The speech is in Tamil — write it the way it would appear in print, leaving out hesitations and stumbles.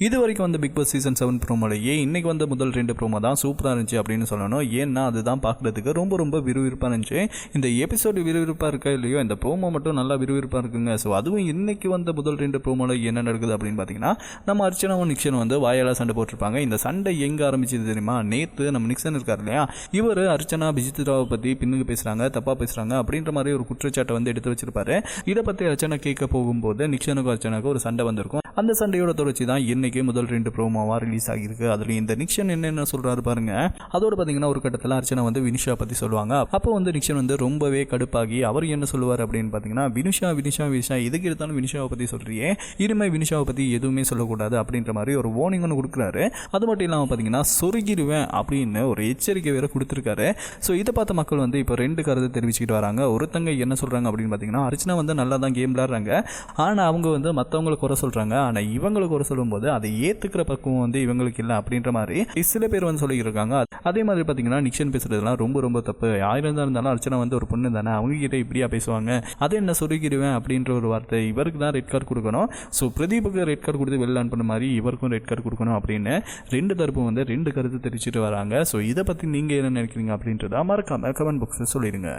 இது வரைக்கும் வந்து பிக் பாஸ் சீசன் 7 ப்ரோமோலையே இன்னைக்கு வந்து முதல் 2 ப்ரோமோ தான் சூப்பராக இருந்துச்சு அப்படின்னு சொல்லணும். ஏன்னா அதுதான் பார்க்குறதுக்கு ரொம்ப ரொம்ப விறுவிறுப்பாக இருந்துச்சு. இந்த எபிசோடு விறுவிறுப்பாக இருக்கா இல்லையோ, இந்த ப்ரோமோ மட்டும் நல்லா விறுவிறுப்பாக இருக்குங்க. ஸோ அதுவும் இன்னைக்கு வந்து முதல் 2 ப்ரோமோவில் என்ன நடக்குது அப்படின்னு பார்த்தீங்கன்னா, நம்ம அர்ச்சனாவும் நிக்சனும் வந்து வாயால் சண்டை போட்டிருப்பாங்க. இந்த சண்டை எங்கே ஆரம்பிச்சது தெரியுமா? நேற்று நம்ம நிக்சன் இருக்கார் இல்லையா, இவர் அர்ச்சனா விசித்ராவை பற்றி பின்னுக்கு பேசுகிறாங்க, தப்பாக பேசுகிறாங்க அப்படின்ற மாதிரி ஒரு குற்றச்சாட்டை வந்து எடுத்து வச்சிருப்பாரு. இதை பற்றி அர்ச்சனா கேட்க போகும்போது நிக்சனுக்கும் அர்ச்சனாவுக்கும் ஒரு சண்டை வந்திருக்கும். அந்த சண்டையோட தொடர்ச்சி தான் இன்னைக்கு முதல் 2 ப்ரோமோவா ரிலீஸ் ஆகியிருக்கு. அதுல இந்த நிக்சன் என்னென்ன சொல்றாரு பாருங்க. அதோட பாத்தீங்கன்னா ஒரு கட்டத்தில் அர்ச்சனா வந்து வினுஷா பத்தி சொல்லுவாங்க. அப்போ வந்து நிக்சன் வந்து ரொம்பவே கடுப்பாகி அவர் என்ன சொல்லுவார் அப்படின்னு பார்த்தீங்கன்னா, வினுஷா எதுக்கு எடுத்தாலும் வினுஷாவை பற்றி சொல்றியே, இனிமே வினுஷாவை பற்றி எதுவுமே சொல்லக்கூடாது அப்படின்ற மாதிரி ஒரு வார்னிங் ஒன்று கொடுக்குறாரு. அது மட்டும் இல்லாமல் பார்த்தீங்கன்னா சொருகிடுவேன் அப்படின்னு ஒரு எச்சரிக்கை வேற கொடுத்துருக்காரு. ஸோ இதை பார்த்த மக்கள் வந்து இப்போ 2 கருத்து தெரிவிச்சுக்கிட்டு வராங்க. ஒருத்தங்க என்ன சொல்கிறாங்க அப்படின்னு பார்த்தீங்கன்னா, அர்ச்சனா வந்து நல்லா தான் கேம் விளாட்றாங்க, ஆனால் அவங்க வந்து மற்றவங்களை குறை சொல்கிறாங்க. ஆனால் இவங்களுக்கு ஒரு சொல்லும்போது அதை ஏற்றுக்கிற பக்குவம் வந்து இவங்களுக்கு இல்லை அப்படின்ற மாதிரி சில பேர் வந்து சொல்லியிருக்காங்க. அதே மாதிரி பார்த்தீங்கன்னா நிக்சன் பேசுறதுலாம் ரொம்ப ரொம்ப தப்பு. 1000 தான் இருந்தாலும் அர்ச்சனா வந்து ஒரு பொண்ணு தானே, அவங்க கிட்ட இப்படியா பேசுவாங்க, அதை என்ன சொருகிடுவேன் அப்படின்ற ஒரு வார்த்தை. இவருக்கு தான் ரெட் கார்டு கொடுக்கணும். ஸோ பிரதீப்புக்கு ரெட் கார்டு கொடுத்து வெளில அனுப்பின மாதிரி இவருக்கும் ரெட் கார்டு கொடுக்கணும் அப்படின்னு 2 தரப்பும் வந்து 2 கருத்து தெரிவிச்சுட்டு வராங்க. ஸோ இதை பற்றி நீங்கள் என்ன நினைக்கிறீங்க அப்படின்றத மறக்காம கமெண்ட் பாக்ஸில் சொல்லிடுங்க.